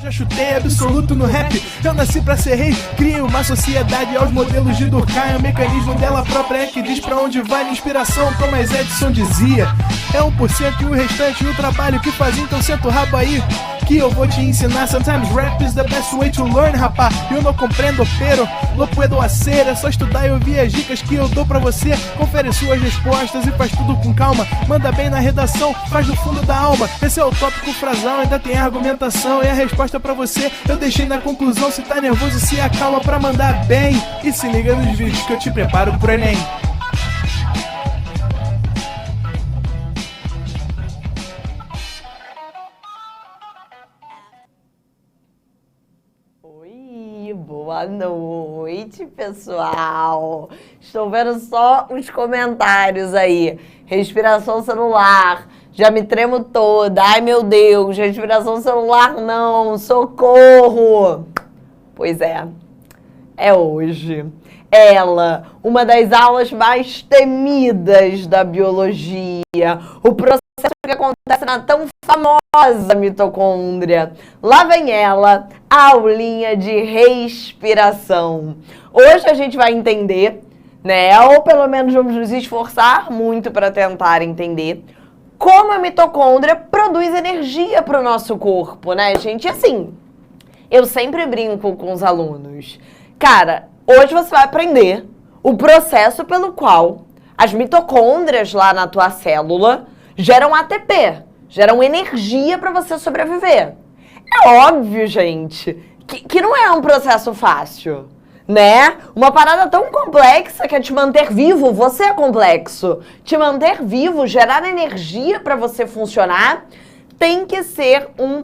Já chutei absoluto no rap, eu nasci pra ser rei. Crio uma sociedade aos modelos de Durkheim. O mecanismo dela própria é que diz pra onde vai minha inspiração. Thomas Edison dizia: é 1% e o restante o trabalho que faz. Então senta o rabo aí que eu vou te ensinar. Sometimes rap is the best way to learn, rapá. Eu não compreendo, pero não puedo hacer. É só estudar e ouvir as dicas que eu dou pra você. Confere suas respostas e faz tudo com calma. Manda bem na redação, faz do fundo da alma. Esse é o tópico frasal, ainda tem argumentação. E a resposta pra você eu deixei na conclusão. Se tá nervoso, se acalma pra mandar bem. E se liga nos vídeos que eu te preparo pro Enem. Oi, boa noite, pessoal. Estou vendo só os comentários aí. Respiração celular. Já me tremo toda. Ai, meu Deus. Respiração celular não. Socorro. Pois é. É hoje. Ela, uma das aulas mais temidas da biologia. O processo que acontece na tão famosa mitocôndria. Lá vem ela, a aulinha de respiração. Hoje a gente vai entender, né? Ou pelo menos vamos nos esforçar muito para tentar entender como a mitocôndria produz energia para o nosso corpo, né, gente? E assim, eu sempre brinco com os alunos. Cara, hoje você vai aprender o processo pelo qual as mitocôndrias lá na tua célula geram ATP, geram energia para você sobreviver. É óbvio, gente, que não é um processo fácil, né? Uma parada tão complexa que é te manter vivo, você é complexo. Te manter vivo, gerar energia para você funcionar, tem que ser um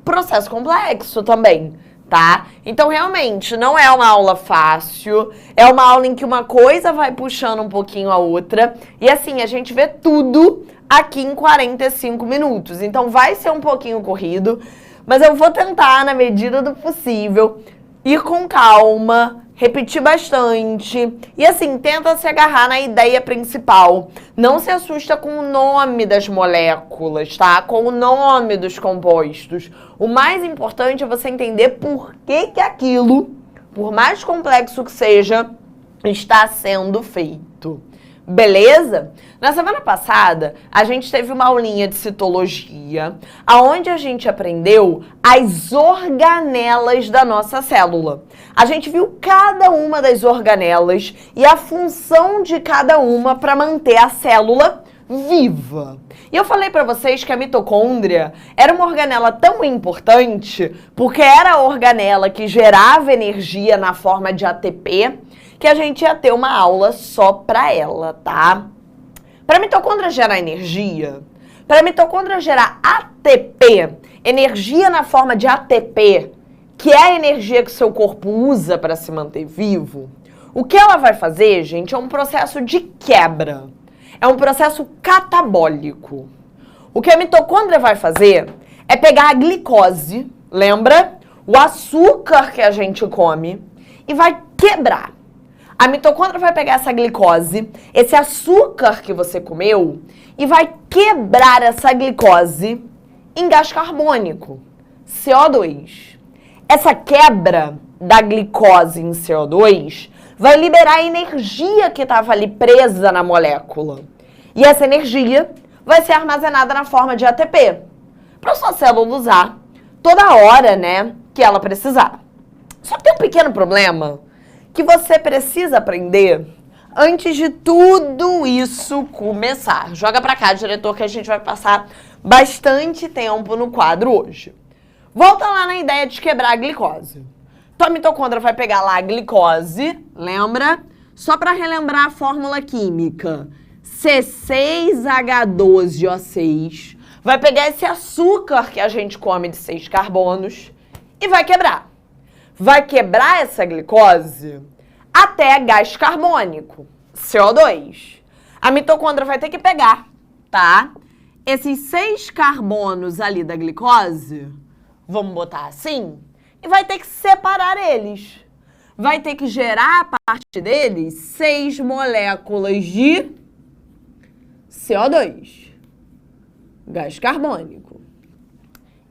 processo complexo também, tá? Então, realmente, não é uma aula fácil, é uma aula em que uma coisa vai puxando um pouquinho a outra, e assim, a gente vê tudo aqui em 45 minutos. Então, vai ser um pouquinho corrido, mas eu vou tentar, na medida do possível, ir com calma, repetir bastante. E assim, tenta se agarrar na ideia principal. Não se assusta com o nome das moléculas, tá? Com o nome dos compostos. O mais importante é você entender por que aquilo, por mais complexo que seja, está sendo feito. Beleza? Na semana passada, a gente teve uma aulinha de citologia, onde a gente aprendeu as organelas da nossa célula. A gente viu cada uma das organelas e a função de cada uma para manter a célula viva. E eu falei para vocês que a mitocôndria era uma organela tão importante porque era a organela que gerava energia na forma de ATP, que a gente ia ter uma aula só para ela, tá? Para a mitocôndria gerar energia, para a mitocôndria gerar ATP, energia na forma de ATP, que é a energia que o seu corpo usa para se manter vivo, o que ela vai fazer, gente, é um processo de quebra. É um processo catabólico. O que a mitocôndria vai fazer é pegar a glicose, lembra? O açúcar que a gente come, e vai quebrar. A mitocôndria vai pegar essa glicose, esse açúcar que você comeu, e vai quebrar essa glicose em gás carbônico, CO2. Essa quebra da glicose em CO2 vai liberar a energia que estava ali presa na molécula. E essa energia vai ser armazenada na forma de ATP, para sua célula usar toda hora, né, que ela precisar. Só que tem um pequeno problema que você precisa aprender antes de tudo isso começar. Joga pra cá, diretor, que a gente vai passar bastante tempo no quadro hoje. Volta lá na ideia de quebrar a glicose. Tua mitocôndria vai pegar lá a glicose, lembra? Só para relembrar a fórmula química. C6H12O6. Vai pegar esse açúcar que a gente come de 6 carbonos e vai quebrar. Vai quebrar essa glicose até gás carbônico, CO2. A mitocôndria vai ter que pegar, tá? Esses 6 carbonos ali da glicose, vamos botar assim, e vai ter que separar eles. Vai ter que gerar, a partir deles, 6 moléculas de CO2, gás carbônico.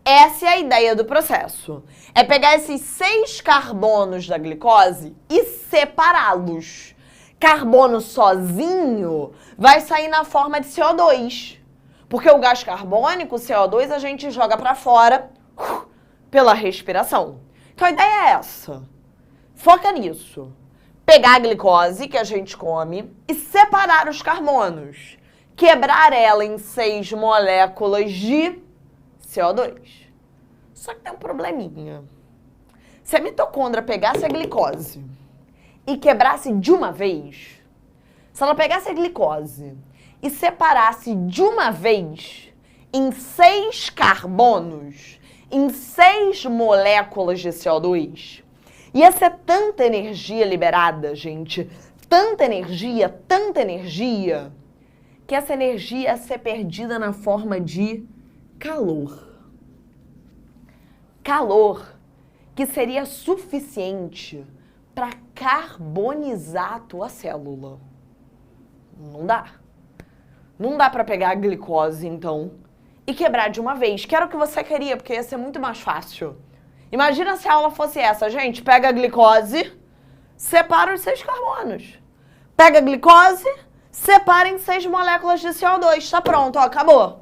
Essa é a ideia do processo. É pegar esses 6 carbonos da glicose e separá-los. Carbono sozinho vai sair na forma de CO2. Porque o gás carbônico, o CO2, a gente joga para fora pela respiração. Então a ideia é essa. Foca nisso. Pegar a glicose que a gente come e separar os carbonos. Quebrar ela em 6 moléculas de CO2. Só que tem um probleminha. Se a mitocôndria pegasse a glicose e quebrasse de uma vez, se ela pegasse a glicose e separasse de uma vez em 6 carbonos, em 6 moléculas de CO2, ia ser tanta energia liberada, gente, tanta energia, que essa energia ia ser perdida na forma de calor. Calor que seria suficiente para carbonizar a tua célula. Não dá. Não dá para pegar a glicose, então, e quebrar de uma vez, que era o que você queria, porque ia ser muito mais fácil. Imagina se a aula fosse essa, gente. Pega a glicose, separa os 6 carbonos. Pega a glicose, separa em 6 moléculas de CO2. Tá pronto, ó, acabou.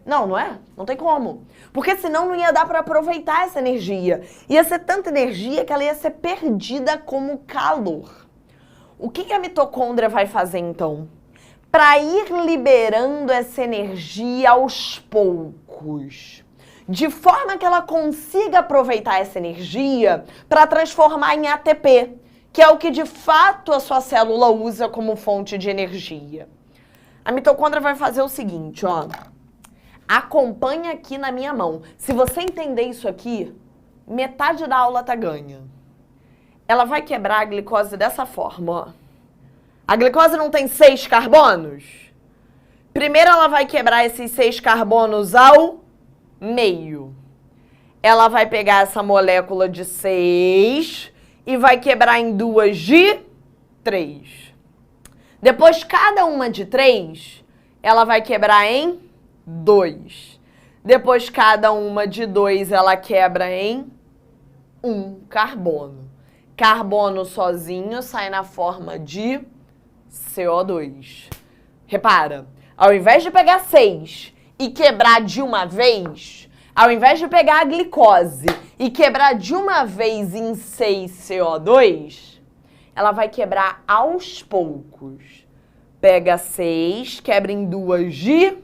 Não, não é? Não tem como. Porque senão não ia dar para aproveitar essa energia. Ia ser tanta energia que ela ia ser perdida como calor. O que a mitocôndria vai fazer, então? Para ir liberando essa energia aos poucos. De forma que ela consiga aproveitar essa energia para transformar em ATP, que é o que de fato a sua célula usa como fonte de energia. A mitocôndria vai fazer o seguinte, ó. Acompanha aqui na minha mão. Se você entender isso aqui, metade da aula tá ganha. Ela vai quebrar a glicose dessa forma, ó. A glicose não tem 6 carbonos? Primeiro ela vai quebrar esses 6 carbonos ao meio. Ela vai pegar essa molécula de 6 e vai quebrar em 2 de 3. Depois, cada uma de 3, ela vai quebrar em 2. Depois, cada uma de 2, ela quebra em 1 carbono. Carbono sozinho sai na forma de CO2. Repara, ao invés de pegar 6 e quebrar de uma vez, ao invés de pegar a glicose e quebrar de uma vez em 6 CO2, ela vai quebrar aos poucos. Pega 6, quebra em 2 de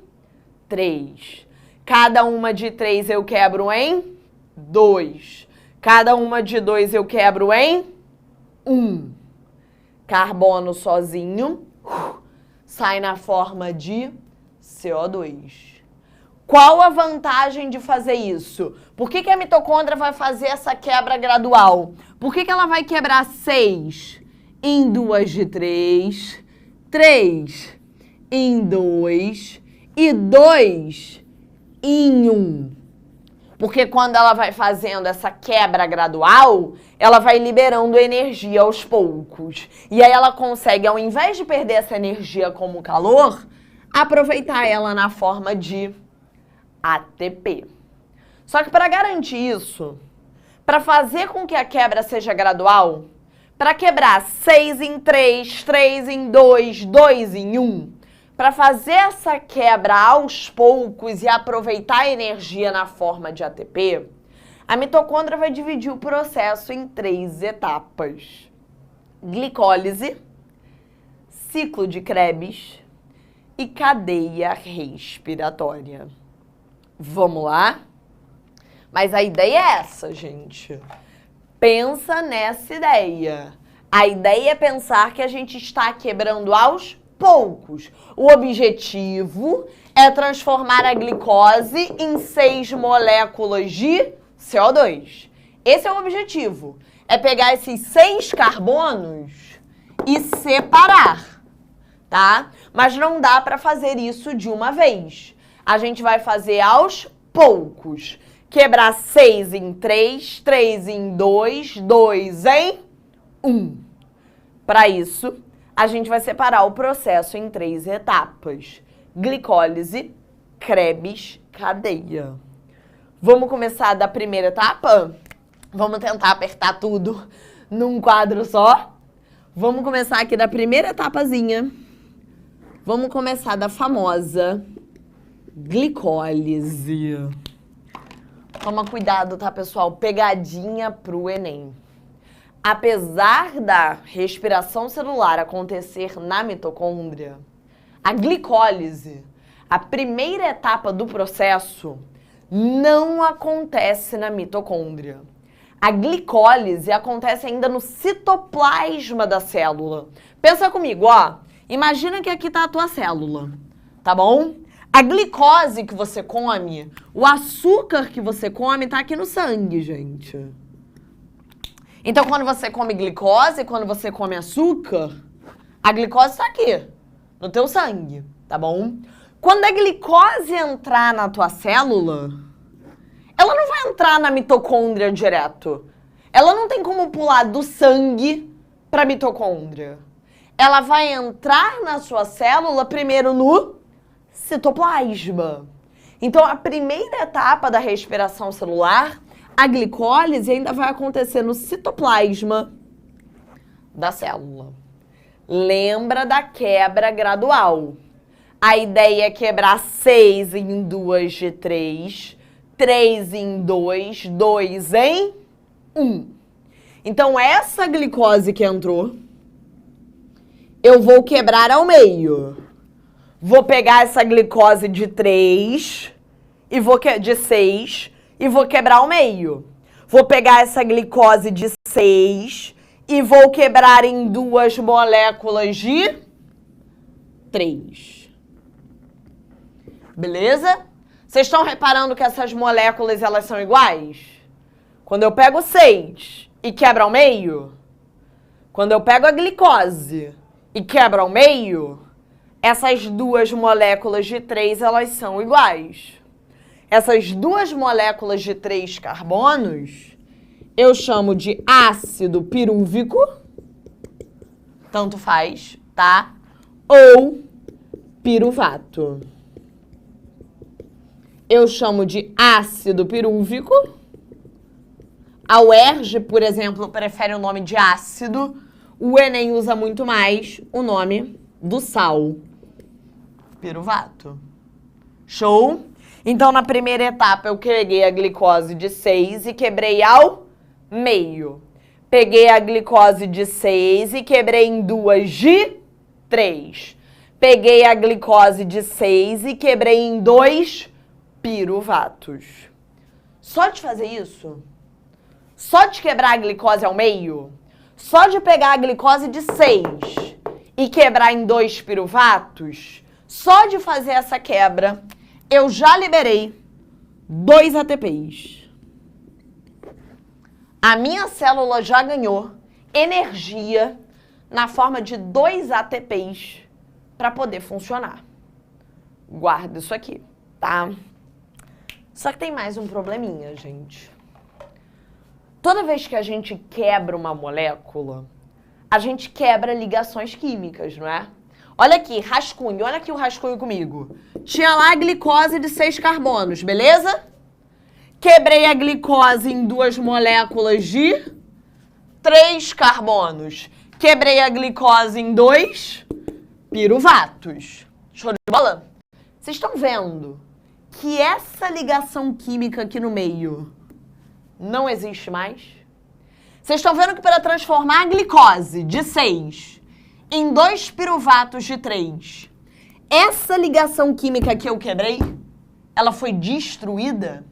3. Cada uma de 3 eu quebro em 2. Cada uma de 2 eu quebro em 1. Carbono sozinho sai na forma de CO2. Qual a vantagem de fazer isso? Por que a mitocôndria vai fazer essa quebra gradual? Por que ela vai quebrar 6 em 2 de 3, 3 em 2 e 2 em 1? Porque quando ela vai fazendo essa quebra gradual, ela vai liberando energia aos poucos. E aí ela consegue, ao invés de perder essa energia como calor, aproveitar ela na forma de ATP. Só que para garantir isso, para fazer com que a quebra seja gradual, para quebrar 6 em 3, 3 em 2, 2 em 1, para fazer essa quebra aos poucos e aproveitar a energia na forma de ATP, a mitocôndria vai dividir o processo em 3 etapas: glicólise, ciclo de Krebs e cadeia respiratória. Vamos lá? Mas a ideia é essa, gente. Pensa nessa ideia. A ideia é pensar que a gente está quebrando aos poucos. O objetivo é transformar a glicose em 6 moléculas de CO2. Esse é o objetivo. É pegar esses 6 carbonos e separar, tá? Mas não dá para fazer isso de uma vez. A gente vai fazer aos poucos. Quebrar 6 em 3, 3 em 2, 2 em 1. Para isso, a gente vai separar o processo em 3 etapas: glicólise, Krebs, cadeia. Vamos começar da primeira etapa? Vamos tentar apertar tudo num quadro só? Vamos começar aqui da primeira etapazinha. Vamos começar da famosa glicólise. Toma cuidado, tá, pessoal? Pegadinha pro Enem. Apesar da respiração celular acontecer na mitocôndria, a glicólise, a primeira etapa do processo, não acontece na mitocôndria. A glicólise acontece ainda no citoplasma da célula. Pensa comigo, ó. Imagina que aqui tá a tua célula, tá bom? A glicose que você come, o açúcar que você come tá aqui no sangue, gente. Então, quando você come glicose, quando você come açúcar, a glicose tá aqui, no teu sangue, tá bom? Quando a glicose entrar na tua célula, ela não vai entrar na mitocôndria direto. Ela não tem como pular do sangue pra mitocôndria. Ela vai entrar na sua célula primeiro no citoplasma. Então, a primeira etapa da respiração celular, a glicólise, ainda vai acontecer no citoplasma da célula. Lembra da quebra gradual. A ideia é quebrar 6 em 2 de 3, 3 em 2, 2 em 1. Então, essa glicose que entrou, eu vou quebrar ao meio. Vou pegar essa glicose de 3, de 6, e vou quebrar ao meio. Vou pegar essa glicose de 6 e vou quebrar em 2 moléculas de 3. Beleza? Vocês estão reparando que essas moléculas, elas são iguais? Quando eu pego 6 e quebro ao meio, quando eu pego a glicose e quebro ao meio, essas 2 moléculas de 3, elas são iguais. Essas 2 moléculas de 3 carbonos, eu chamo de ácido pirúvico, tanto faz, tá? Ou piruvato. Eu chamo de ácido pirúvico. A UERJ, por exemplo, prefere o nome de ácido. O Enem usa muito mais o nome do sal. Piruvato. Show? Então, na primeira etapa, eu peguei a glicose de 6 e quebrei ao meio. Peguei a glicose de 6 e quebrei em 2 de 3. Peguei a glicose de 6 e quebrei em 2 piruvatos. Só de fazer isso, só de quebrar a glicose ao meio, só de pegar a glicose de 6 e quebrar em 2 piruvatos, só de fazer essa quebra, eu já liberei 2 ATPs. A minha célula já ganhou energia na forma de 2 ATPs para poder funcionar. Guarda isso aqui, tá? Só que tem mais um probleminha, gente. Toda vez que a gente quebra uma molécula, a gente quebra ligações químicas, não é? Olha aqui, rascunho. Olha aqui o rascunho comigo. Tinha lá a glicose de 6 carbonos, beleza? Quebrei a glicose em 2 moléculas de 3 carbonos. Quebrei a glicose em 2 piruvatos. Show de bola? Vocês estão vendo que essa ligação química aqui no meio não existe mais? Vocês estão vendo que para transformar a glicose de 6 em 2 piruvatos de 3, essa ligação química que eu quebrei, ela foi destruída?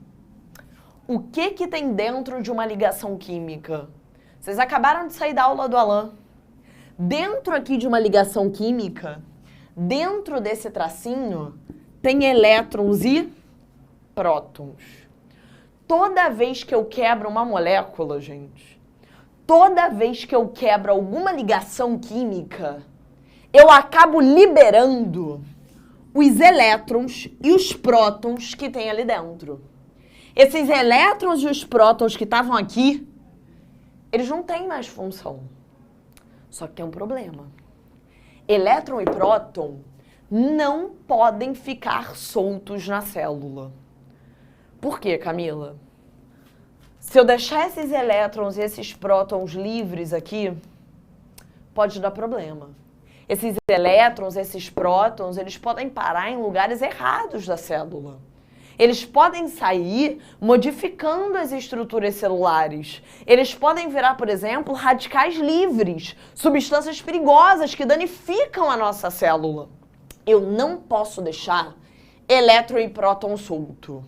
O que tem dentro de uma ligação química? Vocês acabaram de sair da aula do Alan. Dentro aqui de uma ligação química, dentro desse tracinho, tem elétrons e prótons. Toda vez que eu quebro uma molécula, gente, toda vez que eu quebro alguma ligação química, eu acabo liberando os elétrons e os prótons que tem ali dentro. Esses elétrons e os prótons que estavam aqui, eles não têm mais função. Só que tem um problema. Elétron e próton não podem ficar soltos na célula. Por quê, Camila? Se eu deixar esses elétrons e esses prótons livres aqui, pode dar problema. Esses elétrons, esses prótons, eles podem parar em lugares errados da célula. Eles podem sair modificando as estruturas celulares. Eles podem virar, por exemplo, radicais livres, substâncias perigosas que danificam a nossa célula. Eu não posso deixar elétron e próton solto.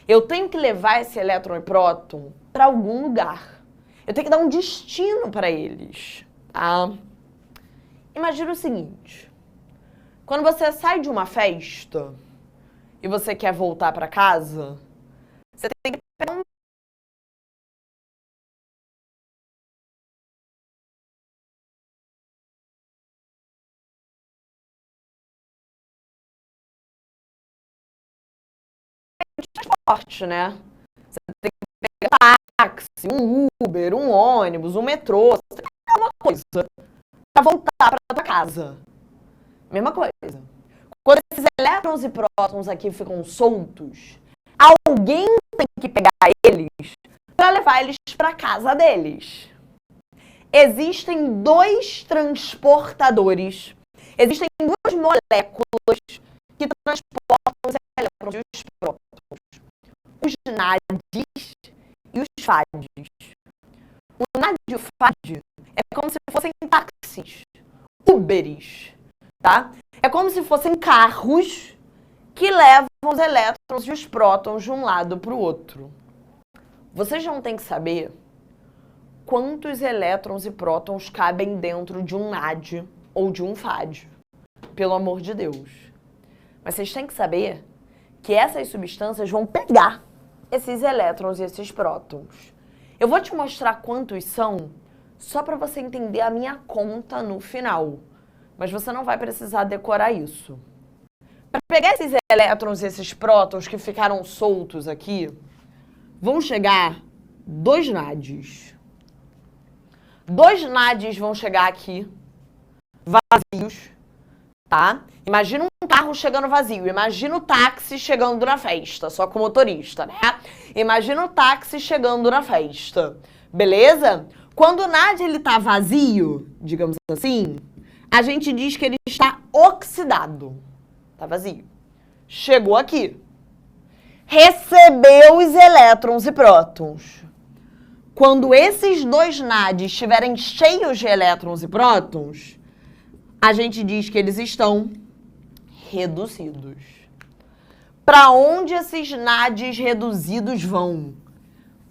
Eu tenho que levar esse elétron e próton para algum lugar. Eu tenho que dar um destino para eles, tá? Imagina o seguinte. Quando você sai de uma festa e você quer voltar para casa, você tem que pegar um transporte, né? Você tem que pegar um táxi, um Uber, um ônibus, um metrô, você tem que pegar uma coisa para voltar para tua casa. Mesma coisa. Quando esses elétrons e prótons aqui ficam soltos, alguém tem que pegar eles para levar eles para casa deles. Existem dois transportadores. Existem duas moléculas que transportam os elétrons e os prótons. Os NADs e os FADs. O NAD e o FAD é como se fossem táxis, Uberes, tá? É como se fossem carros que levam os elétrons e os prótons de um lado para o outro. Vocês vão ter que saber quantos elétrons e prótons cabem dentro de um NAD ou de um FAD. Pelo amor de Deus. Mas vocês têm que saber que essas substâncias vão pegar esses elétrons e esses prótons. Eu vou te mostrar quantos são, só para você entender a minha conta no final. Mas você não vai precisar decorar isso. Para pegar esses elétrons e esses prótons que ficaram soltos aqui, vão chegar dois NADs. Dois NADs vão chegar aqui, vazios, tá? Imagina um carro chegando vazio, imagina o táxi chegando na festa, só com o motorista, né? Imagina o táxi chegando na festa, beleza? Quando o NAD ele tá vazio, digamos assim, a gente diz que ele está oxidado. Tá vazio. Chegou aqui. Recebeu os elétrons e prótons. Quando esses dois NADs estiverem cheios de elétrons e prótons, a gente diz que eles estão reduzidos. Para onde esses NADs reduzidos vão?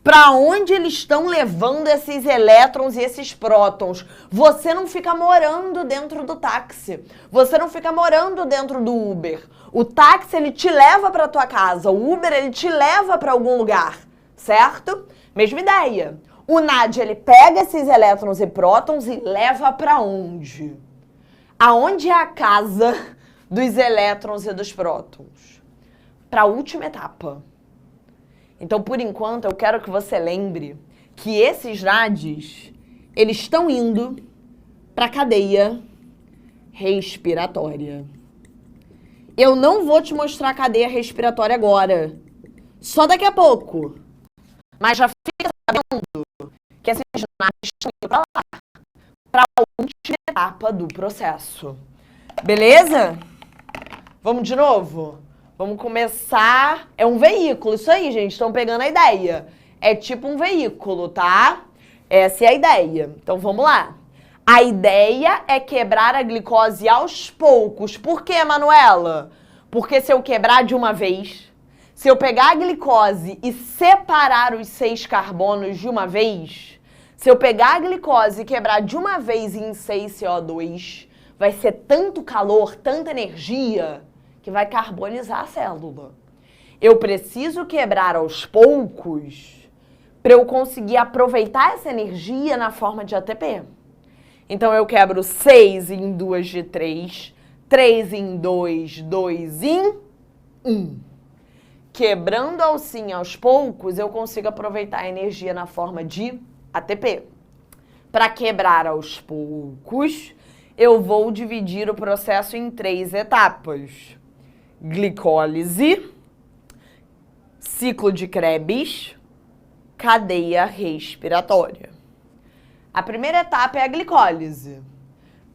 Para onde eles estão levando esses elétrons e esses prótons? Você não fica morando dentro do táxi. Você não fica morando dentro do Uber. O táxi, ele te leva para tua casa. O Uber, ele te leva para algum lugar, certo? Mesma ideia. O NAD, ele pega esses elétrons e prótons e leva para onde? Aonde é a casa dos elétrons e dos prótons? Para a última etapa. Então, por enquanto, eu quero que você lembre que esses NADs, eles estão indo para a cadeia respiratória. Eu não vou te mostrar a cadeia respiratória agora, só daqui a pouco. Mas já fica sabendo que esses NADs estão indo para lá, para a última etapa do processo. Beleza? Vamos de novo? Vamos começar... É um veículo, isso aí, gente. Estão pegando a ideia. É tipo um veículo, tá? Essa é a ideia. Então, vamos lá. A ideia é quebrar a glicose aos poucos. Por quê, Manuela? Porque se eu quebrar de uma vez, se eu pegar a glicose e separar os 6 carbonos de uma vez, se eu pegar a glicose e quebrar de uma vez em 6 CO2, vai ser tanto calor, tanta energia, que vai carbonizar a célula. Eu preciso quebrar aos poucos para eu conseguir aproveitar essa energia na forma de ATP. Então, eu quebro 6 em 2 de 3, 3 em 2, 2 em 1. Quebrando a alcinha aos poucos, eu consigo aproveitar a energia na forma de ATP. Para quebrar aos poucos, eu vou dividir o processo em 3 etapas. Glicólise, ciclo de Krebs, cadeia respiratória. A primeira etapa é a glicólise.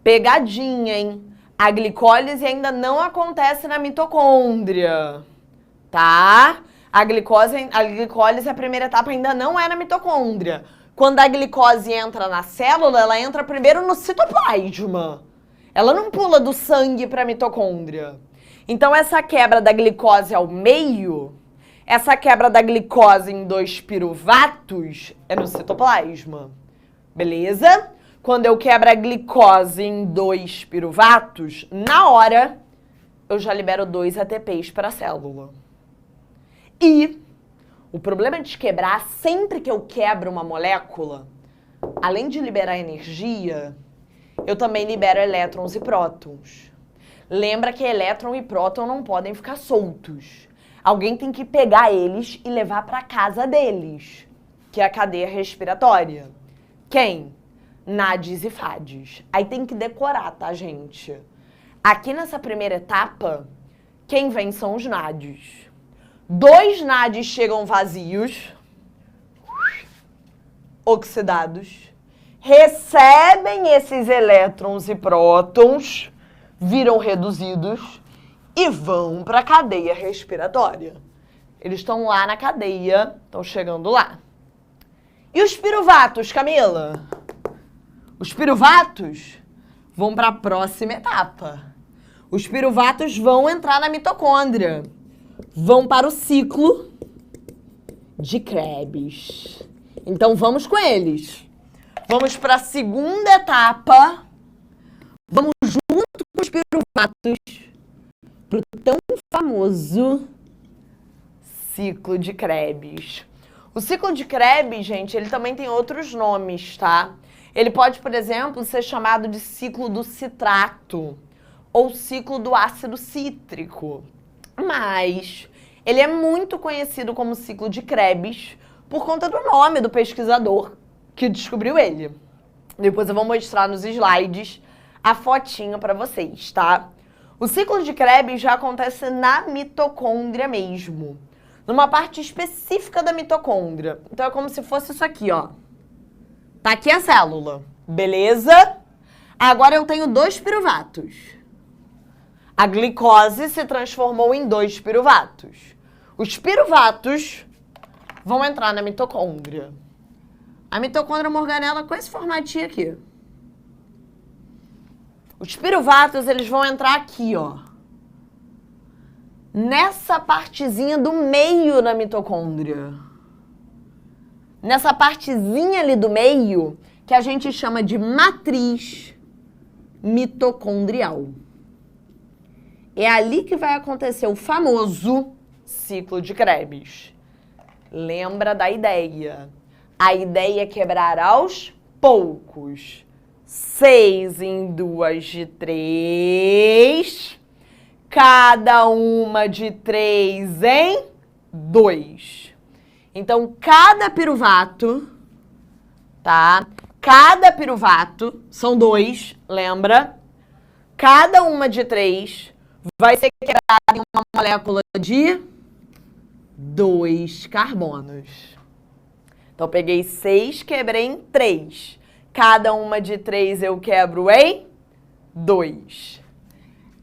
Pegadinha, hein? A glicólise ainda não acontece na mitocôndria, tá? A glicólise, a primeira etapa ainda não é na mitocôndria. Quando a glicose entra na célula, ela entra primeiro no citoplasma. Ela não pula do sangue para a mitocôndria. Então, essa quebra da glicose ao meio, essa quebra da glicose em 2 piruvatos é no citoplasma. Beleza? Quando eu quebro a glicose em 2 piruvatos, na hora, eu já libero 2 ATPs para a célula. E o problema de quebrar, sempre que eu quebro uma molécula, além de liberar energia, eu também libero elétrons e prótons. Lembra que elétron e próton não podem ficar soltos. Alguém tem que pegar eles e levar para casa deles, que é a cadeia respiratória. Quem? NADs e FADs. Aí tem que decorar, tá, gente? Aqui nessa primeira etapa, quem vem são os NADs. 2 NADs chegam vazios, oxidados, recebem esses elétrons e prótons, viram reduzidos e vão para a cadeia respiratória. Eles estão lá na cadeia, estão chegando lá. E os piruvatos, Camila? Os piruvatos vão para a próxima etapa. Os piruvatos vão entrar na mitocôndria. Vão para o ciclo de Krebs. Então, vamos com eles. Vamos para a segunda etapa. Vamos junto com os piruvatos para o tão famoso ciclo de Krebs. O ciclo de Krebs, gente, ele também tem outros nomes, tá? Ele pode, por exemplo, ser chamado de ciclo do citrato ou ciclo do ácido cítrico. Mas ele é muito conhecido como ciclo de Krebs por conta do nome do pesquisador que descobriu ele. Depois eu vou mostrar nos slides a fotinho para vocês, tá? O ciclo de Krebs já acontece na mitocôndria mesmo, numa parte específica da mitocôndria. Então é como se fosse isso aqui, ó. Tá aqui a célula, beleza? Agora eu tenho 2 piruvatos. A glicose se transformou em 2 piruvatos. Os piruvatos vão entrar na mitocôndria. A mitocôndria é uma organela com esse formatinho aqui. Os piruvatos, eles vão entrar aqui, ó. Nessa partezinha do meio da mitocôndria. Nessa partezinha ali do meio, que a gente chama de matriz mitocondrial. É ali que vai acontecer o famoso ciclo de Krebs. Lembra da ideia? A ideia é quebrar aos poucos. 6 em 2 de 3. Cada uma de 3 em 2. Então, cada piruvato, tá? Cada piruvato, são 2, lembra? Cada uma de 3 vai ser quebrada em uma molécula de 2 carbonos. Então, peguei 6, quebrei em 3. Cada uma de 3 eu quebro em 2.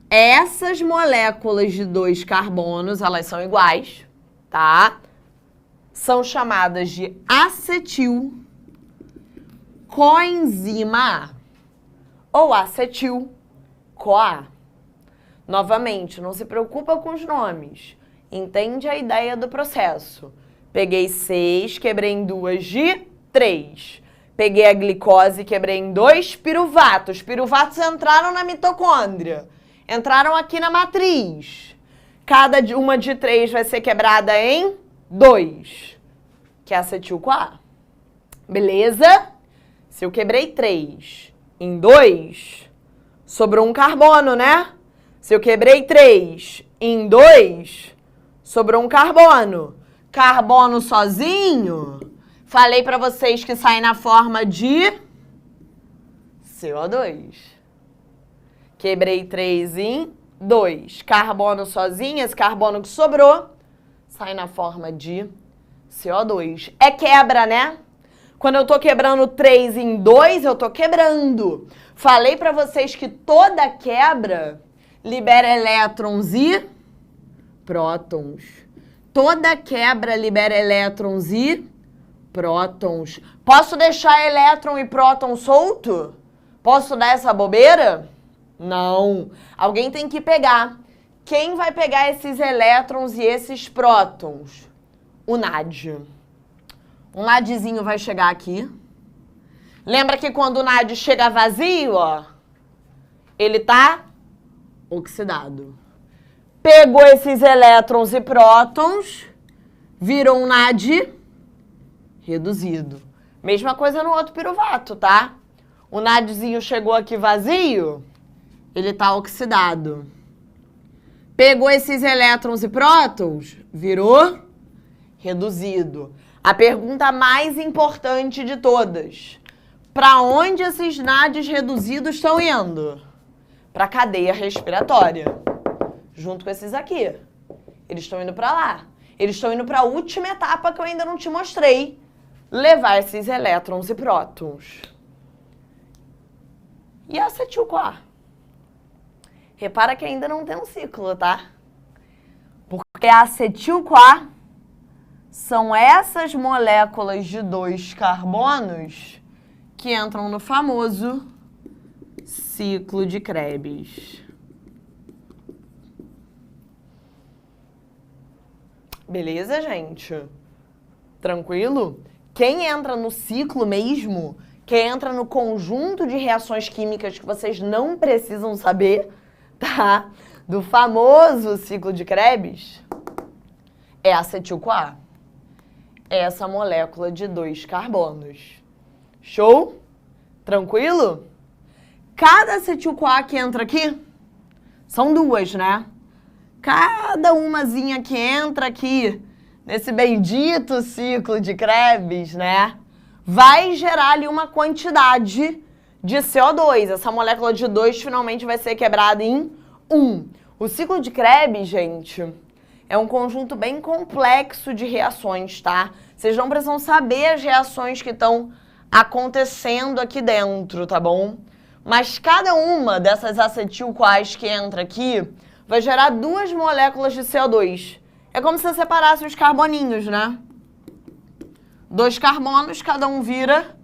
Essas moléculas de 2 carbonos, elas são iguais, tá? São chamadas de acetil coenzima A ou acetil-CoA. Novamente, não se preocupa com os nomes. Entende a ideia do processo. Peguei 6, quebrei em 2 de 3. Peguei a glicose e quebrei em 2 piruvatos. Piruvatos entraram na mitocôndria. Entraram aqui na matriz. Cada uma de 3 vai ser quebrada em 2, que é acetil-CoA. Beleza? Se eu quebrei 3 em 2, sobrou um carbono, né? Se eu quebrei 3 em 2, sobrou um carbono. Carbono sozinho, falei para vocês que sai na forma de CO2. Quebrei 3 em 2. Carbono sozinho, esse carbono que sobrou, sai na forma de CO2. É quebra, né? Quando eu tô quebrando 3 em 2, eu tô quebrando. Falei pra vocês que toda quebra libera elétrons e prótons. Toda quebra libera elétrons e prótons. Posso deixar elétron e próton solto? Posso dar essa bobeira? Não. Alguém tem que pegar. Quem vai pegar esses elétrons e esses prótons? O NAD. O NADzinho vai chegar aqui. Lembra que quando o NAD chega vazio, ó, ele tá oxidado. Pegou esses elétrons e prótons, virou um NAD reduzido. Mesma coisa no outro piruvato, tá? O NADzinho chegou aqui vazio, ele tá oxidado. Pegou esses elétrons e prótons, virou reduzido. A pergunta mais importante de todas. Para onde esses NADs reduzidos estão indo? Para a cadeia respiratória. Junto com esses aqui. Eles estão indo para lá. Eles estão indo para a última etapa que eu ainda não te mostrei. Levar esses elétrons e prótons. E a acetil-CoA? Repara que ainda não tem um ciclo, tá? Porque a acetil-CoA são essas moléculas de 2 carbonos que entram no famoso ciclo de Krebs. Beleza, gente? Tranquilo? Quem entra no ciclo mesmo, quem entra no conjunto de reações químicas que vocês não precisam saber, tá? Do famoso ciclo de Krebs, é a acetil-CoA. É essa molécula de 2 carbonos. Show? Tranquilo? Cada acetil-CoA que entra aqui, são 2, né? Cada umazinha que entra aqui, nesse bendito ciclo de Krebs, né? Vai gerar ali uma quantidade de CO2. Essa molécula de 2 finalmente vai ser quebrada em 1. O ciclo de Krebs, gente, é um conjunto bem complexo de reações, tá? Vocês não precisam saber as reações que estão acontecendo aqui dentro, tá bom? Mas cada uma dessas acetil-CoAs que entra aqui vai gerar 2 moléculas de CO2. É como se você separasse os carboninhos, né? 2 carbonos, cada um vira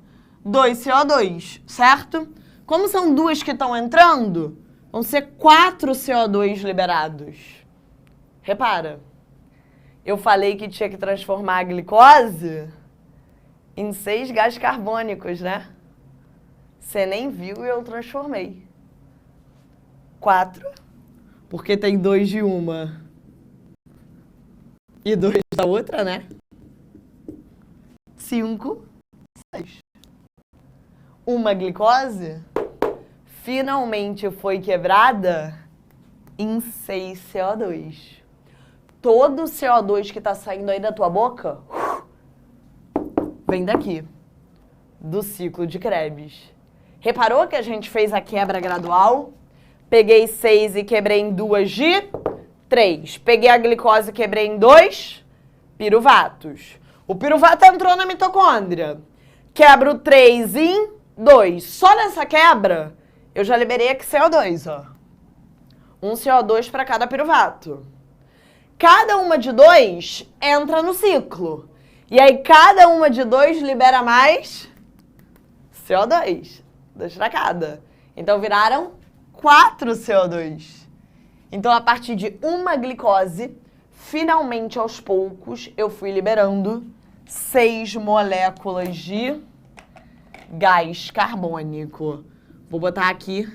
2 CO2, certo? Como são 2 que estão entrando, vão ser 4 CO2 liberados. Repara, eu falei que tinha que transformar a glicose em 6 gases carbônicos, né? Você nem viu e eu transformei. 4, porque tem 2 de uma e 2 da outra, né? 5, 6. Uma glicose finalmente foi quebrada em 6 CO2. Todo o CO2 que tá saindo aí da tua boca vem daqui, do ciclo de Krebs. Reparou que a gente fez a quebra gradual? Peguei 6 e quebrei em 2 de 3. Peguei a glicose e quebrei em 2 piruvatos. O piruvato entrou na mitocôndria. Quebro 3 em 2. Só nessa quebra, eu já liberei aqui CO2, ó. Um CO2 para cada piruvato. Cada uma de 2 entra no ciclo. E aí, cada uma de 2 libera mais CO2. 2 para cada. Então, viraram 4 CO2. Então, a partir de uma glicose, finalmente, aos poucos, eu fui liberando 6 moléculas de gás carbônico. Vou botar aqui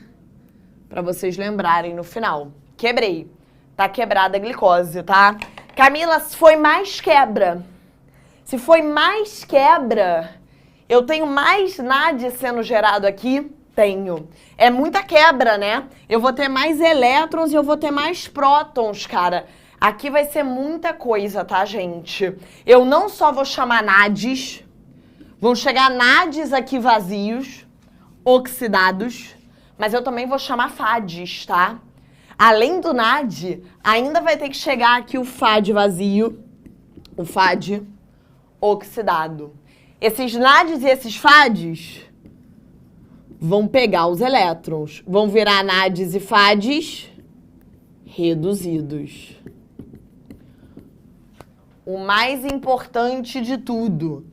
para vocês lembrarem no final. Quebrei. Tá quebrada a glicose, tá? Camila, se foi mais quebra, eu tenho mais NAD sendo gerado aqui? Tenho. É muita quebra, né? Eu vou ter mais elétrons e eu vou ter mais prótons, cara. Aqui vai ser muita coisa, tá, gente? Eu não só vou chamar NADs, vão chegar NADs aqui vazios, oxidados, mas eu também vou chamar FADs, tá? Além do NAD, ainda vai ter que chegar aqui o FAD vazio o FAD oxidado. Esses NADs e esses FADs vão pegar os elétrons, vão virar NADs e FADs reduzidos. O mais importante de tudo,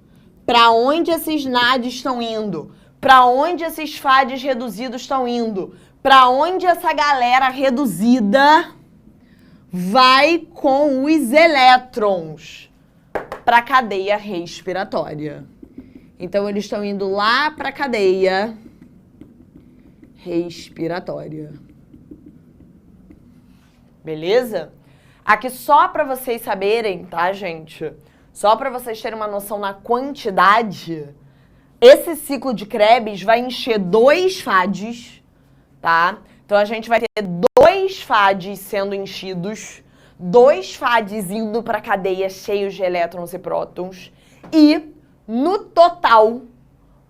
para onde esses NADs estão indo? Para onde esses FADs reduzidos estão indo? Para onde essa galera reduzida vai com os elétrons? Para a cadeia respiratória. Então, eles estão indo lá para a cadeia respiratória. Beleza? Aqui só para vocês saberem, tá, gente? Só para vocês terem uma noção na quantidade, esse ciclo de Krebs vai encher 2 FADs, tá? Então, a gente vai ter 2 FADs sendo enchidos, 2 FADs indo para a cadeia cheios de elétrons e prótons e, no total,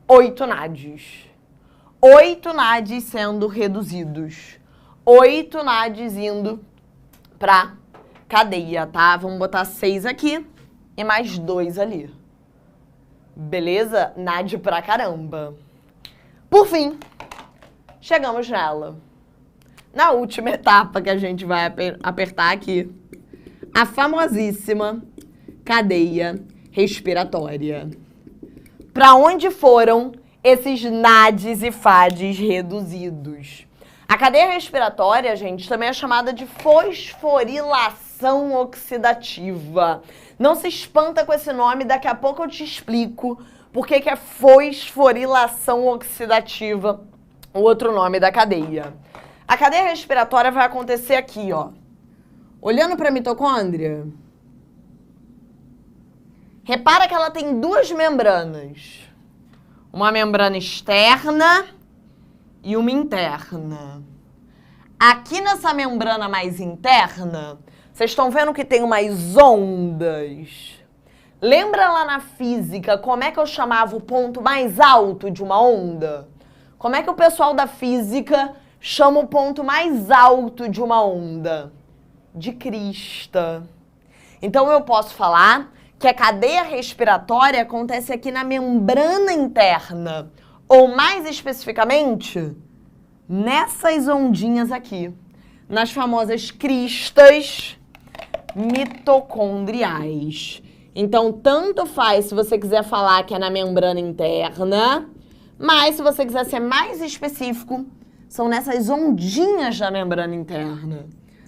8 NADs. 8 NADs sendo reduzidos. 8 NADs indo para cadeia, tá? Vamos botar 6 aqui e mais 2 ali. Beleza? NAD pra caramba. Por fim, chegamos nela. Na última etapa que a gente vai apertar aqui. A famosíssima cadeia respiratória. Para onde foram esses NADs e FADs reduzidos? A cadeia respiratória, gente, também é chamada de fosforilação oxidativa. Não se espanta com esse nome, daqui a pouco eu te explico por que é fosforilação oxidativa, o outro nome da cadeia. A cadeia respiratória vai acontecer aqui, ó. Olhando para a mitocôndria, repara que ela tem 2 membranas. Uma membrana externa e uma interna. Aqui nessa membrana mais interna, vocês estão vendo que tem umas ondas. Lembra lá na física como é que eu chamava o ponto mais alto de uma onda? Como é que o pessoal da física chama o ponto mais alto de uma onda? De crista. Então eu posso falar que a cadeia respiratória acontece aqui na membrana interna. Ou mais especificamente, nessas ondinhas aqui, nas famosas cristas mitocondriais. Então, tanto faz se você quiser falar que é na membrana interna, mas se você quiser ser mais específico, são nessas ondinhas da membrana interna.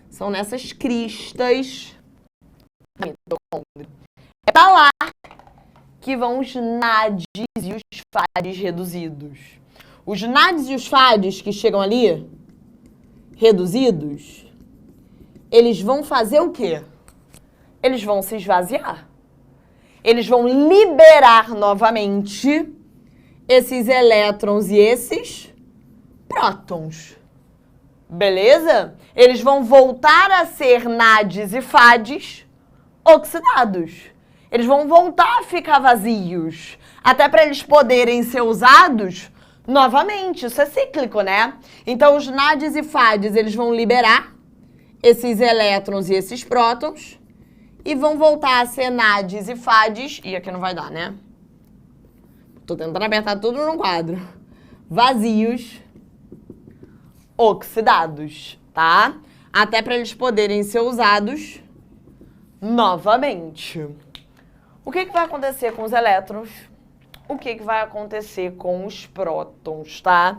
São nessas cristas mitocôndrias. É pra lá que vão os NADs e os FADs reduzidos. Os NADs e os FADs que chegam ali, reduzidos, eles vão fazer o quê? Eles vão se esvaziar. Eles vão liberar novamente esses elétrons e esses prótons. Beleza? Eles vão voltar a ser NADs e FADs oxidados. Eles vão voltar a ficar vazios, até para eles poderem ser usados novamente. Isso é cíclico, né? Então, os NADs e FADs, eles vão liberar esses elétrons e esses prótons e vão voltar a ser NADs e FADs, e aqui não vai dar, né? Tô tentando apertar tudo num quadro. Vazios, oxidados, tá? Até para eles poderem ser usados novamente. O que vai acontecer com os elétrons? O que vai acontecer com os prótons, tá?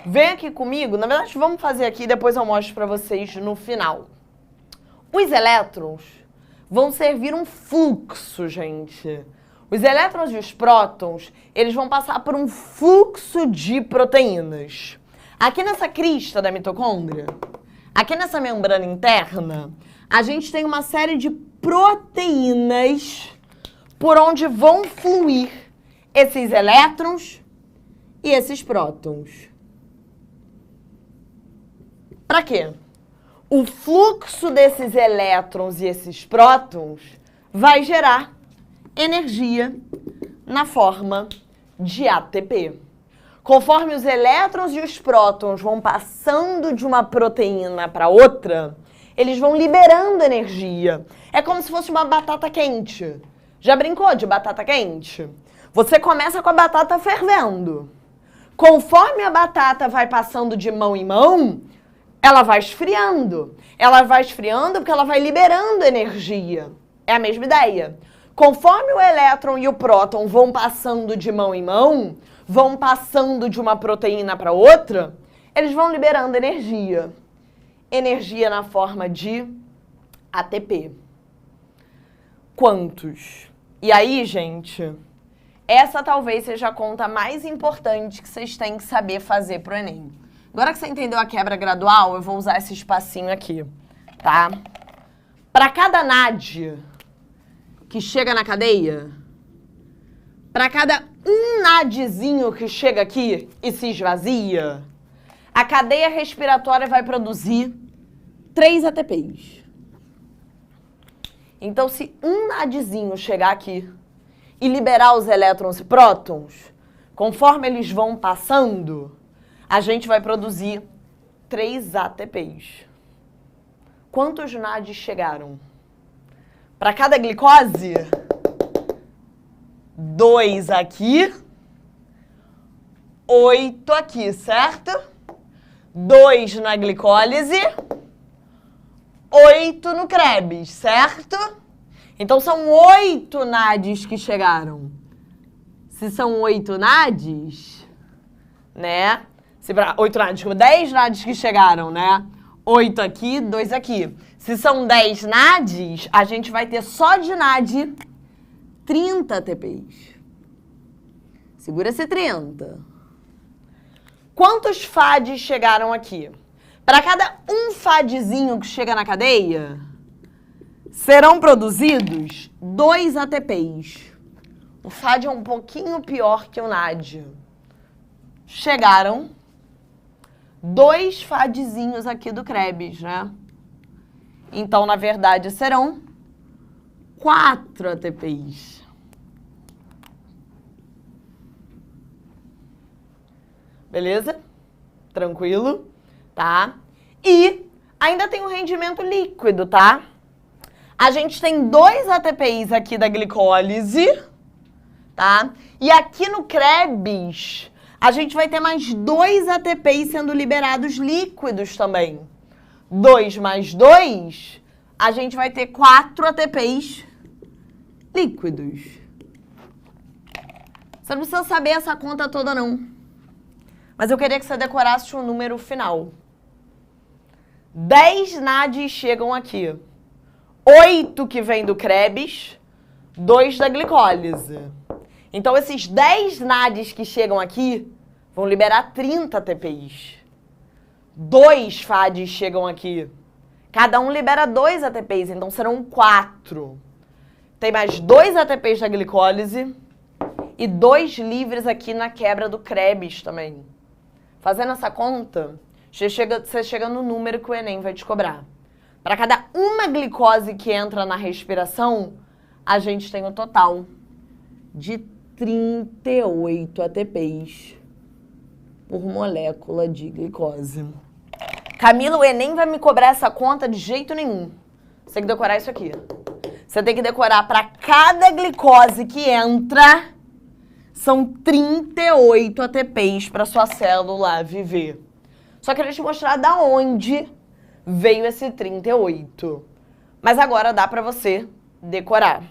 Vem aqui comigo. Na verdade, vamos fazer aqui, depois eu mostro para vocês no final. Os elétrons vão servir um fluxo, gente. Os elétrons e os prótons, eles vão passar por um fluxo de proteínas. Aqui nessa crista da mitocôndria, aqui nessa membrana interna, a gente tem uma série de proteínas por onde vão fluir esses elétrons e esses prótons. Para quê? O fluxo desses elétrons e esses prótons vai gerar energia na forma de ATP. Conforme os elétrons e os prótons vão passando de uma proteína para outra, eles vão liberando energia. É como se fosse uma batata quente. Já brincou de batata quente? Você começa com a batata fervendo. Conforme a batata vai passando de mão em mão, ela vai esfriando. Ela vai esfriando porque ela vai liberando energia. É a mesma ideia. Conforme o elétron e o próton vão passando de mão em mão, vão passando de uma proteína para outra, eles vão liberando energia. Energia na forma de ATP. Quantos? E aí, gente, essa talvez seja a conta mais importante que vocês têm que saber fazer pro Enem. Agora que você entendeu a quebra gradual, eu vou usar esse espacinho aqui, tá? Para cada NAD que chega na cadeia, para cada um NADzinho que chega aqui e se esvazia, a cadeia respiratória vai produzir 3 ATPs. Então, se um NADzinho chegar aqui e liberar os elétrons e prótons, conforme eles vão passando, a gente vai produzir 3 ATPs. Quantos NADs chegaram? Para cada glicose, 2 aqui, 8 aqui, certo? 2 na glicólise, 8 no Krebs, certo? Então, são 8 NADs que chegaram. Se são 8 NADs, né? 8 NADs, 10 NADs que chegaram, né? 8 aqui, 2 aqui. Se são 10 NADs, a gente vai ter só de NAD 30 ATPs. Segura esse 30. Quantos FADs chegaram aqui? Para cada um FADzinho que chega na cadeia, serão produzidos 2 ATPs. O FAD é um pouquinho pior que o NAD. Chegaram 2 FADzinhos aqui do Krebs, né? Então, na verdade, serão 4 ATPs. Beleza? Tranquilo? Tá? E ainda tem o rendimento líquido, tá? A gente tem 2 ATPs aqui da glicólise, tá? E aqui no Krebs, a gente vai ter mais 2 ATPs sendo liberados líquidos também. 2 mais 2, a gente vai ter 4 ATPs líquidos. Você não precisa saber essa conta toda, não. Mas eu queria que você decorasse o número final. 10 NADs chegam aqui. 8 que vem do Krebs, 2 da glicólise. Então, esses 10 NADs que chegam aqui vão liberar 30 ATPs. 2 FADs chegam aqui. Cada um libera 2 ATPs, então serão 4. Tem mais 2 ATPs da glicólise e 2 livres aqui na quebra do Krebs também. Fazendo essa conta, você chega no número que o Enem vai te cobrar. Para cada uma glicose que entra na respiração, a gente tem um total de 38 ATPs por molécula de glicose. Camila, o Enem vai me cobrar essa conta de jeito nenhum. Você tem que decorar isso aqui. Você tem que decorar para cada glicose que entra, são 38 ATPs para sua célula viver. Só queria te mostrar da onde veio esse 38. Mas agora dá para você decorar.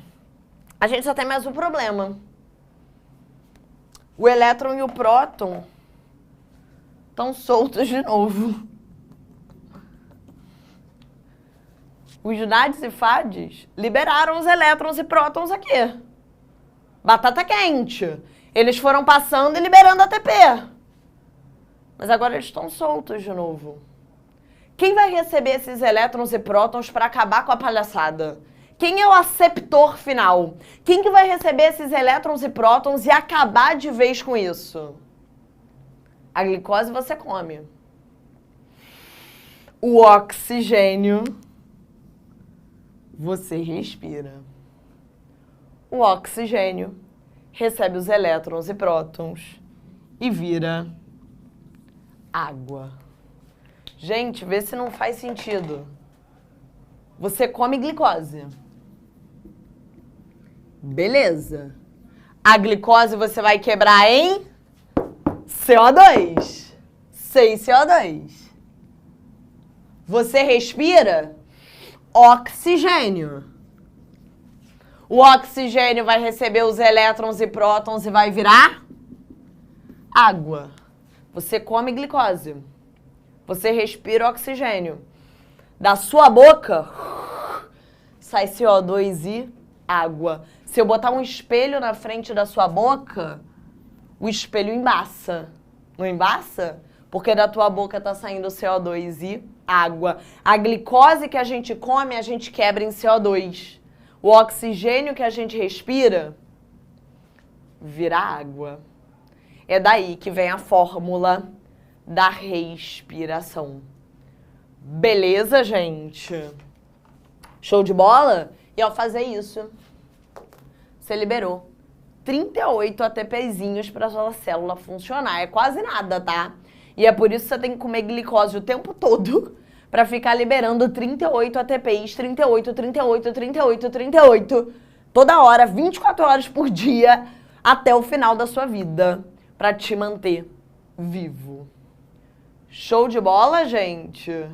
A gente só tem mais um problema. O elétron e o próton estão soltos de novo. Os NADs e FADs liberaram os elétrons e prótons aqui. Batata quente. Eles foram passando e liberando ATP. Mas agora eles estão soltos de novo. Quem vai receber esses elétrons e prótons para acabar com a palhaçada? Quem é o aceptor final? Quem que vai receber esses elétrons e prótons e acabar de vez com isso? A glicose você come. O oxigênio você respira. O oxigênio recebe os elétrons e prótons e vira água. Gente, vê se não faz sentido. Você come glicose. Beleza. A glicose você vai quebrar em CO2. 6 CO2. Você respira oxigênio. O oxigênio vai receber os elétrons e prótons e vai virar água. Você come glicose. Você respira oxigênio. Da sua boca sai CO2 e água. Se eu botar um espelho na frente da sua boca, o espelho embaça. Não embaça? Porque da tua boca tá saindo CO2 e água. A glicose que a gente come, a gente quebra em CO2. O oxigênio que a gente respira vira água. É daí que vem a fórmula da respiração. Beleza, gente? Show de bola? E ao fazer isso, você liberou 38 ATPzinhos para sua célula funcionar. É quase nada, tá? E é por isso que você tem que comer glicose o tempo todo para ficar liberando 38 ATPs, 38, 38, 38, 38, toda hora, 24 horas por dia, até o final da sua vida, para te manter vivo. Show de bola, gente?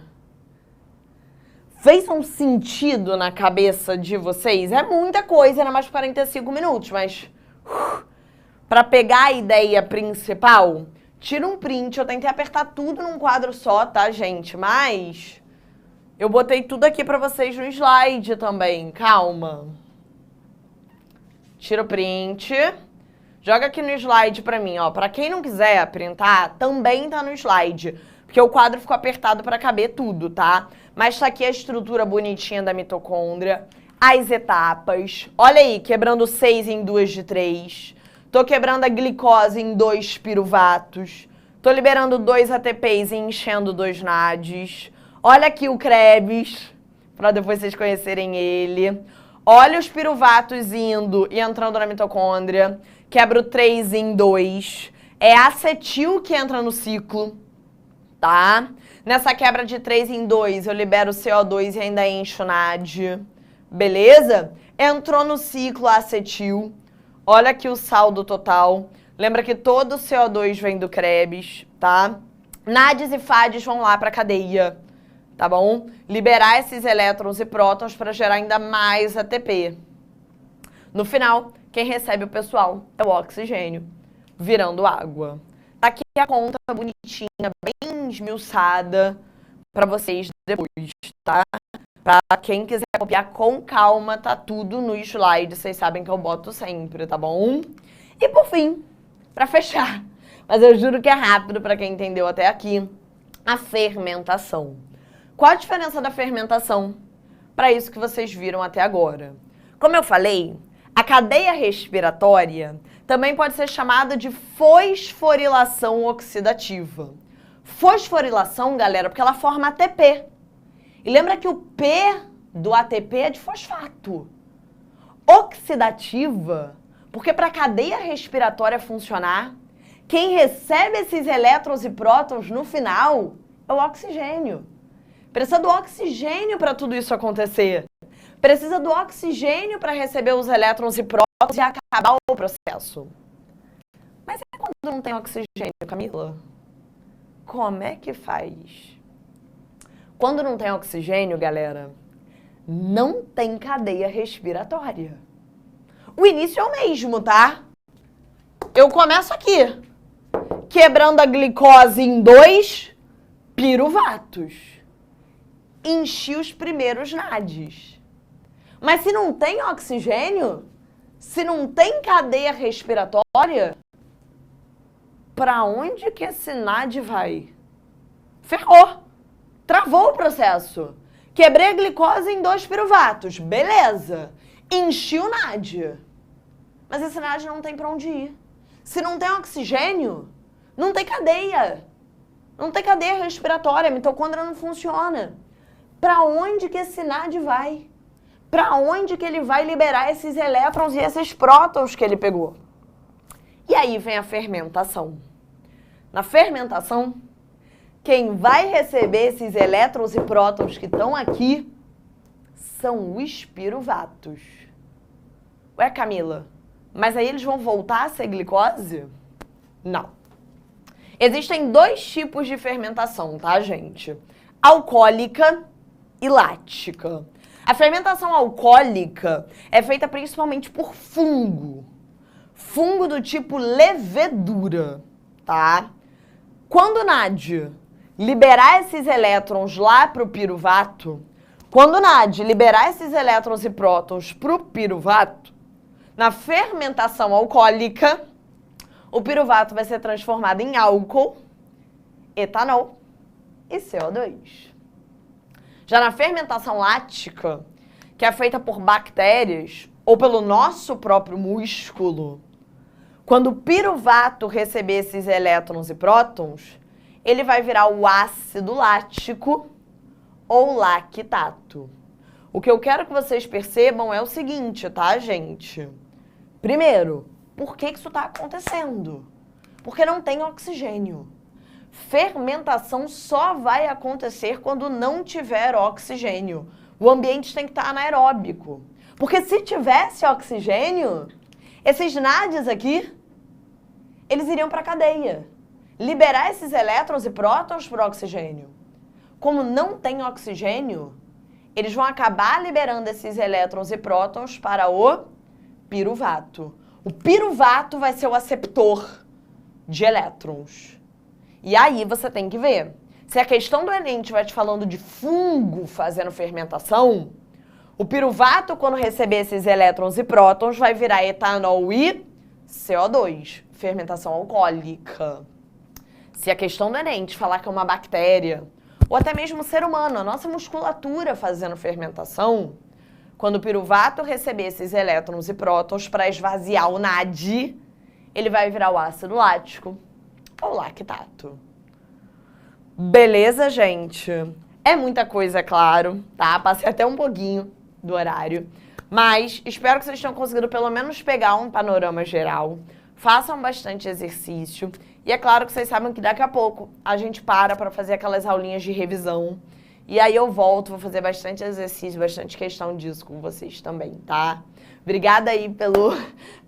Fez um sentido na cabeça de vocês? É muita coisa, ainda mais 45 minutos, mas para pegar a ideia principal, tira um print. Eu tentei apertar tudo num quadro só, tá, gente? Mas eu botei tudo aqui para vocês no slide também. Calma. Tira o print. Joga aqui no slide para mim, ó. Para quem não quiser printar, também tá no slide. Porque o quadro ficou apertado para caber tudo, tá? Mas tá aqui a estrutura bonitinha da mitocôndria, as etapas. Olha aí, quebrando 6 em 2 de 3. Tô quebrando a glicose em 2 piruvatos. Tô liberando 2 ATPs e enchendo 2 NADs. Olha aqui o Krebs, para depois vocês conhecerem ele. Olha os piruvatos indo e entrando na mitocôndria. Quebro 3 em 2. É acetil que entra no ciclo, tá? Nessa quebra de 3 em 2, eu libero CO2 e ainda encho NAD. Beleza? Entrou no ciclo acetil. Olha aqui o saldo total. Lembra que todo o CO2 vem do Krebs, tá? NADs e FADs vão lá para a cadeia, tá bom? Liberar esses elétrons e prótons para gerar ainda mais ATP. No final, quem recebe o pessoal é o oxigênio, virando água. Tá aqui a conta bonitinha, bem esmiuçada para vocês depois, tá? Para quem quiser copiar com calma, tá tudo no slide. Vocês sabem que eu boto sempre, tá bom? E por fim, para fechar, mas eu juro que é rápido para quem entendeu até aqui, a fermentação. Qual a diferença da fermentação para isso que vocês viram até agora? Como eu falei, a cadeia respiratória também pode ser chamada de fosforilação oxidativa. Fosforilação, galera, porque ela forma ATP. E lembra que o P do ATP é de fosfato. Oxidativa, porque para a cadeia respiratória funcionar, quem recebe esses elétrons e prótons no final é o oxigênio. Precisa do oxigênio para tudo isso acontecer. Precisa do oxigênio para receber os elétrons e prótons e acabar o processo. Mas é quando não tem oxigênio, Camila? Como é que faz? Quando não tem oxigênio, galera, não tem cadeia respiratória. O início é o mesmo, tá? Eu começo aqui, quebrando a glicose em 2 piruvatos. Enchi os primeiros NADs. Mas se não tem oxigênio, se não tem cadeia respiratória, para onde que esse NAD vai? Ferrou. Travou o processo. Quebrei a glicose em 2 piruvatos. Beleza. Enchi o NAD. Mas esse NAD não tem para onde ir. Se não tem oxigênio, não tem cadeia. Não tem cadeia respiratória. A mitocôndria não funciona. Para onde que esse NAD vai? Para onde que ele vai liberar esses elétrons e esses prótons que ele pegou? E aí vem a fermentação. Na fermentação, quem vai receber esses elétrons e prótons que estão aqui são os piruvatos. Ué, Camila, mas aí eles vão voltar a ser glicose? Não. Existem 2 tipos de fermentação, tá, gente? Alcoólica e lática. A fermentação alcoólica é feita principalmente por fungo. Fungo do tipo levedura, tá? Quando o NAD liberar esses elétrons lá pro piruvato, quando o NAD liberar esses elétrons e prótons pro piruvato, na fermentação alcoólica, o piruvato vai ser transformado em álcool, etanol e CO2. Já na fermentação lática, que é feita por bactérias ou pelo nosso próprio músculo, quando o piruvato receber esses elétrons e prótons, ele vai virar o ácido lático ou lactato. O que eu quero que vocês percebam é o seguinte, tá, gente? Primeiro, por que isso está acontecendo? Porque não tem oxigênio. Fermentação só vai acontecer quando não tiver oxigênio. O ambiente tem que estar anaeróbico. Porque se tivesse oxigênio, esses NADs aqui, eles iriam para a cadeia. Liberar esses elétrons e prótons para o oxigênio. Como não tem oxigênio, eles vão acabar liberando esses elétrons e prótons para o piruvato. O piruvato vai ser o aceptor de elétrons. E aí você tem que ver. Se a questão do Enem estiver te falando de fungo fazendo fermentação, o piruvato, quando receber esses elétrons e prótons, vai virar etanol e CO2, fermentação alcoólica. Se a questão do Enem te falar que é uma bactéria, ou até mesmo o ser humano, a nossa musculatura fazendo fermentação, quando o piruvato receber esses elétrons e prótons para esvaziar o NAD, ele vai virar o ácido lático ou lactato. Beleza, gente? É muita coisa, é claro, tá? Passei até um pouquinho do horário. Mas espero que vocês tenham conseguido pelo menos pegar um panorama geral. Façam bastante exercício. E é claro que vocês sabem que daqui a pouco a gente para fazer aquelas aulinhas de revisão. E aí eu volto, vou fazer bastante exercício, bastante questão disso com vocês também, tá? Obrigada aí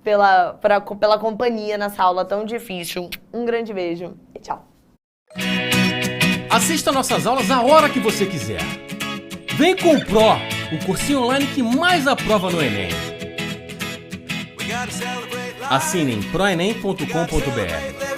pela companhia nessa aula tão difícil. Um grande beijo e tchau. Assista nossas aulas a hora que você quiser. Vem com o Pro, o cursinho online que mais aprova no Enem. Assinem proenem.com.br.